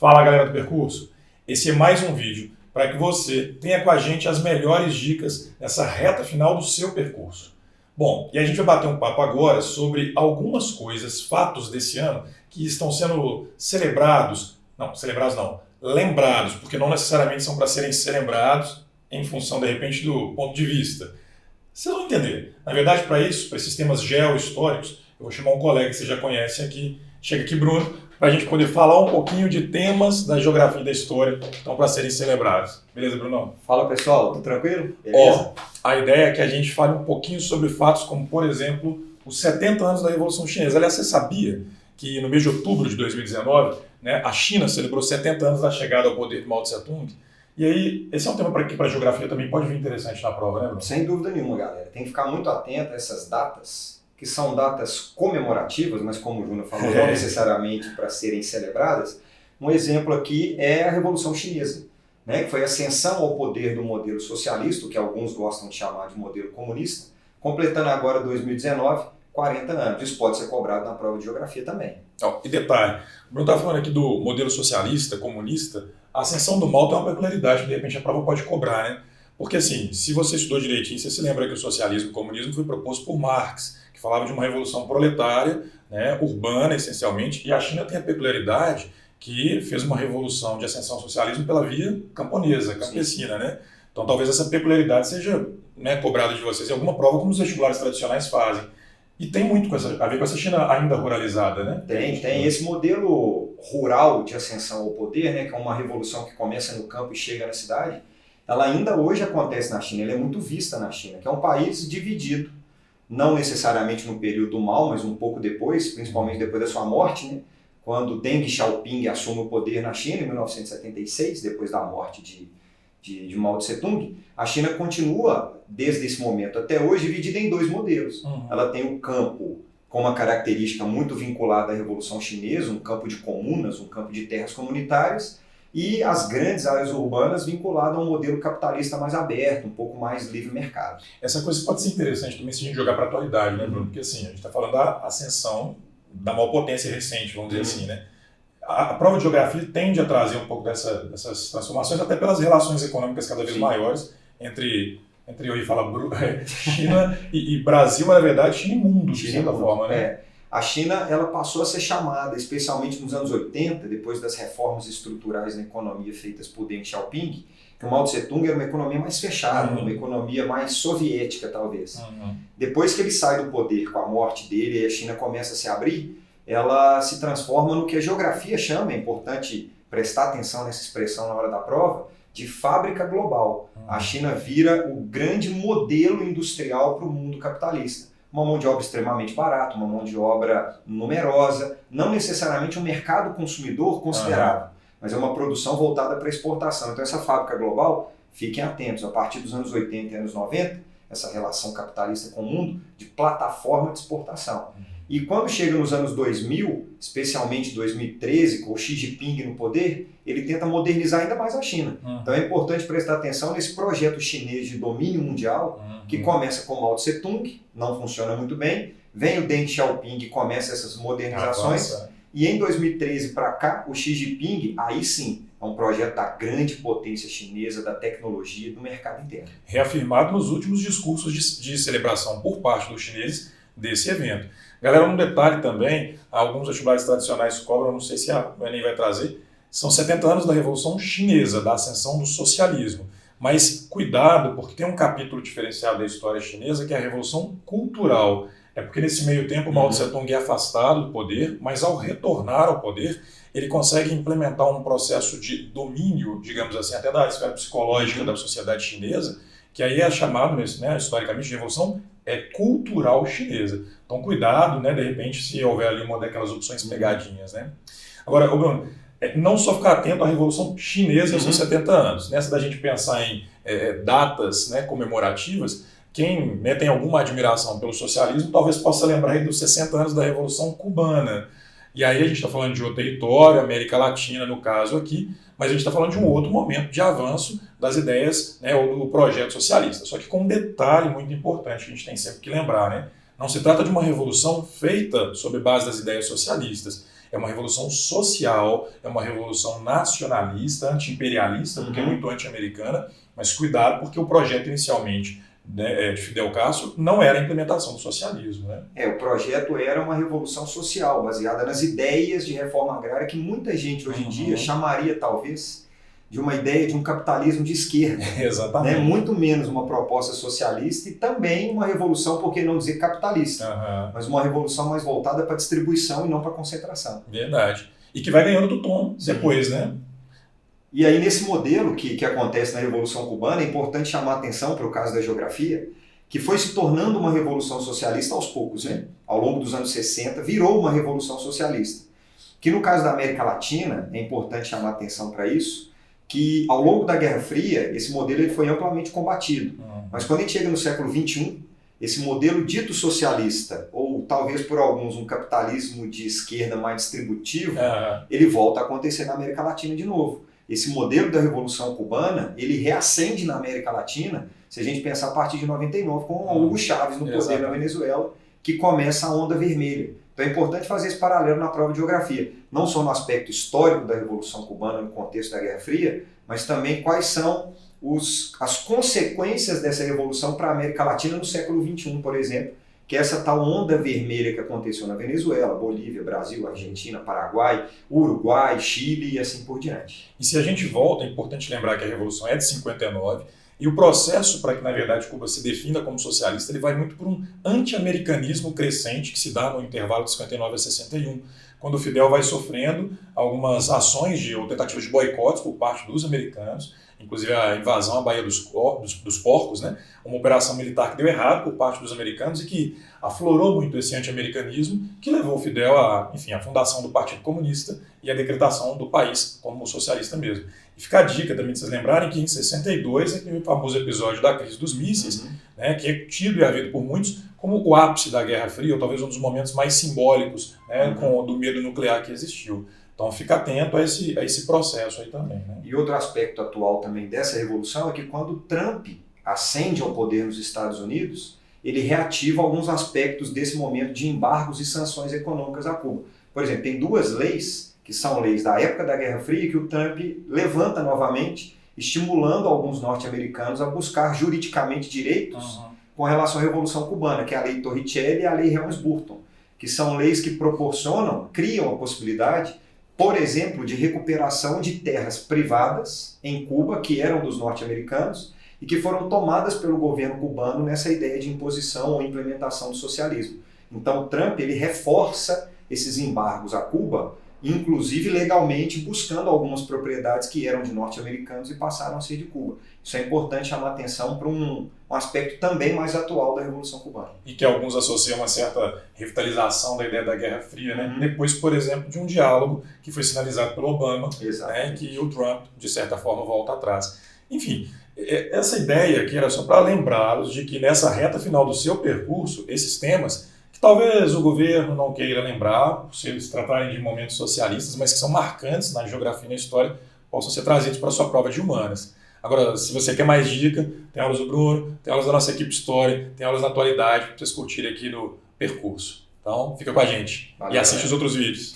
Fala galera do percurso, esse é mais um vídeo para que você tenha com a gente as melhores dicas nessa reta final do seu percurso. Bom, e a gente vai bater um papo agora sobre algumas coisas, fatos desse ano que estão sendo lembrados, porque não necessariamente são para serem celebrados em função de repente do ponto de vista. Vocês vão entender. Na verdade, para isso, para esses temas geohistóricos, eu vou chamar um colega que você já conhece aqui. Chega aqui, Bruno, para a gente poder falar um pouquinho de temas da geografia e da história que estão para serem celebrados. Beleza, Bruno? Fala pessoal, tudo tranquilo? Beleza? A ideia é que a gente fale um pouquinho sobre fatos como, por exemplo, os 70 anos da Revolução Chinesa. Aliás, você sabia que no mês de outubro de 2019, né, a China celebrou 70 anos da chegada ao poder de Mao Tse-tung? E aí, esse é um tema que para a geografia também pode vir interessante na prova, né, Bruno? Sem dúvida nenhuma, galera. Tem que ficar muito atento a essas datas, que são datas comemorativas, mas como o Júnior falou, não necessariamente para serem celebradas. Um exemplo aqui é a Revolução Chinesa, né, que foi a ascensão ao poder do modelo socialista, que alguns gostam de chamar de modelo comunista, completando agora 2019, 40 anos. Isso pode ser cobrado na prova de geografia também. E detalhe, o Bruno está falando aqui do modelo socialista, comunista. A ascensão do mal tem uma peculiaridade que de repente a prova pode cobrar, né? Porque assim, se você estudou direitinho, você se lembra que o socialismo e o comunismo foi proposto por Marx, que falava de uma revolução proletária, né, urbana essencialmente, e a China tem a peculiaridade que fez uma revolução de ascensão ao socialismo pela via camponesa, campesina, né? Então talvez essa peculiaridade seja, né, cobrada de vocês em alguma prova, como os vestibulares tradicionais fazem. E tem muito a ver com essa China ainda ruralizada, né? Tem. Esse modelo rural de ascensão ao poder, né, que é uma revolução que começa no campo e chega na cidade, ela ainda hoje acontece na China, ela é muito vista na China, que é um país dividido, não necessariamente no período do Mao, mas um pouco depois, principalmente depois da sua morte, né, quando Deng Xiaoping assume o poder na China em 1976, depois da morte de Mao Tse-tung. A China continua, desde esse momento até hoje, dividida em dois modelos. Ela tem o campo com uma característica muito vinculada à Revolução Chinesa, um campo de comunas, um campo de terras comunitárias, e as grandes áreas urbanas vinculadas a um modelo capitalista mais aberto, um pouco mais livre mercado. Essa coisa pode ser interessante também se a gente jogar para a atualidade, né, Bruno? Porque assim, a gente está falando da ascensão da maior potência recente, vamos dizer assim, né? A prova de geografia tende a trazer um pouco dessas transformações, até pelas relações econômicas cada vez maiores entre eu ia falar China e Brasil, mas na verdade China e mundo, de certa forma, né? A China ela passou a ser chamada, especialmente nos anos 80, depois das reformas estruturais na economia feitas por Deng Xiaoping, que o Mao Tse-tung era uma economia mais fechada, uma economia mais soviética, talvez. Depois que ele sai do poder com a morte dele e a China começa a se abrir, ela se transforma no que a geografia chama, é importante prestar atenção nessa expressão na hora da prova, de fábrica global. A China vira o grande modelo industrial para o mundo capitalista. Uma mão de obra extremamente barata, uma mão de obra numerosa, não necessariamente um mercado consumidor considerável, mas é uma produção voltada para exportação. Então essa fábrica global, fiquem atentos, a partir dos anos 80 e anos 90, essa relação capitalista com o mundo de plataforma de exportação. E quando chega nos anos 2000, especialmente 2013, com o Xi Jinping no poder, ele tenta modernizar ainda mais a China. Então é importante prestar atenção nesse projeto chinês de domínio mundial, que começa com Mao Tse-tung, não funciona muito bem, vem o Deng Xiaoping e começa essas modernizações, e em 2013 para cá, o Xi Jinping, aí sim, é um projeto da grande potência chinesa, da tecnologia e do mercado interno. Reafirmado nos últimos discursos de celebração por parte dos chineses desse evento. Galera, um detalhe também, alguns vestibulares tradicionais cobram, não sei se o Enem vai trazer, são 70 anos da Revolução Chinesa, da ascensão do socialismo. Mas cuidado, porque tem um capítulo diferenciado da história chinesa, que é a Revolução Cultural. É porque nesse meio tempo Mao Tse-tung é afastado do poder, mas ao retornar ao poder, ele consegue implementar um processo de domínio, digamos assim, até da esfera psicológica da sociedade chinesa, que aí é chamado, né, historicamente, de Revolução Cultural Chinesa. Então cuidado, né, de repente, se houver ali uma daquelas opções pegadinhas, né? Agora, Bruno, não só ficar atento à Revolução Chinesa e seus 70 anos. Nessa da gente pensar em datas, né, comemorativas, quem, né, tem alguma admiração pelo socialismo talvez possa lembrar aí dos 60 anos da Revolução Cubana. E aí a gente está falando de outro território, América Latina no caso aqui, mas a gente está falando de um outro momento de avanço das ideias, né, ou do projeto socialista. Só que com um detalhe muito importante que a gente tem sempre que lembrar, né? Não se trata de uma revolução feita sobre base das ideias socialistas. é uma revolução social, é uma revolução nacionalista, anti-imperialista, porque é muito anti-americana, mas cuidado porque o projeto inicialmente, né, de Fidel Castro não era a implementação do socialismo. Né? O projeto era uma revolução social, baseada nas ideias de reforma agrária que muita gente hoje em dia chamaria talvez de uma ideia de um capitalismo de esquerda. Exatamente. Né? Muito menos uma proposta socialista e também uma revolução, por que não dizer capitalista, mas uma revolução mais voltada para distribuição e não para concentração. Verdade. E que vai ganhando do tom depois, né? E aí nesse modelo que acontece na Revolução Cubana, é importante chamar a atenção para o caso da geografia, que foi se tornando uma revolução socialista aos poucos, né? Ao longo dos anos 60, virou uma revolução socialista. Que no caso da América Latina, é importante chamar a atenção para isso, que ao longo da Guerra Fria, esse modelo ele foi amplamente combatido. Mas quando a gente chega no século XXI, esse modelo dito socialista, ou talvez por alguns um capitalismo de esquerda mais distributivo, ele volta a acontecer na América Latina de novo. Esse modelo da Revolução Cubana, ele reacende na América Latina, se a gente pensar a partir de 99, com Hugo Chávez no poder na Venezuela, que começa a onda vermelha. Então é importante fazer esse paralelo na prova de geografia, não só no aspecto histórico da Revolução Cubana no contexto da Guerra Fria, mas também quais são as consequências dessa revolução para a América Latina no século XXI, por exemplo, que é essa tal onda vermelha que aconteceu na Venezuela, Bolívia, Brasil, Argentina, Paraguai, Uruguai, Chile e assim por diante. E se a gente volta, é importante lembrar que a Revolução é de 59, e o processo para que, na verdade, Cuba se defina como socialista, ele vai muito por um anti-americanismo crescente que se dá no intervalo de 59 a 61, quando o Fidel vai sofrendo algumas ações ou tentativas de boicotes por parte dos americanos, inclusive a invasão à Baía dos Porcos, né? Uma operação militar que deu errado por parte dos americanos e que aflorou muito esse anti-americanismo, que levou o Fidel à fundação do Partido Comunista e à decretação do país como socialista mesmo. E fica a dica também de vocês lembrarem que em 62 é aquele famoso episódio da crise dos mísseis, né, que é tido e havido por muitos como o ápice da Guerra Fria, ou talvez um dos momentos mais simbólicos, né, do medo nuclear que existiu. Então fica atento a esse processo aí também. Né? E outro aspecto atual também dessa revolução é que quando Trump ascende ao poder nos Estados Unidos, ele reativa alguns aspectos desse momento de embargos e sanções econômicas a Cuba. Por exemplo, tem duas leis, que são leis da época da Guerra Fria, que o Trump levanta novamente, estimulando alguns norte-americanos a buscar juridicamente direitos com relação à Revolução Cubana, que é a Lei Torricelli e a Lei Helms-Burton, que são leis que criam a possibilidade, por exemplo, de recuperação de terras privadas em Cuba, que eram dos norte-americanos, e que foram tomadas pelo governo cubano nessa ideia de imposição ou implementação do socialismo. Então, Trump ele reforça esses embargos a Cuba, inclusive legalmente buscando algumas propriedades que eram de norte-americanos e passaram a ser de Cuba. Isso é importante chamar atenção para um aspecto também mais atual da Revolução Cubana. E que alguns associam uma certa revitalização da ideia da Guerra Fria, né? Depois, por exemplo, de um diálogo que foi sinalizado pelo Obama, né? Que o Trump, de certa forma, volta atrás. Enfim, essa ideia aqui era só para lembrá-los de que nessa reta final do seu percurso, esses temas que talvez o governo não queira lembrar, por se eles tratarem de momentos socialistas, mas que são marcantes na geografia e na história, possam ser trazidos para a sua prova de humanas. Agora, se você quer mais dica, tem aulas do Bruno, tem aulas da nossa equipe História, tem aulas na atualidade para vocês curtirem aqui no percurso. Então, fica com a gente. Valeu, e assiste os outros vídeos.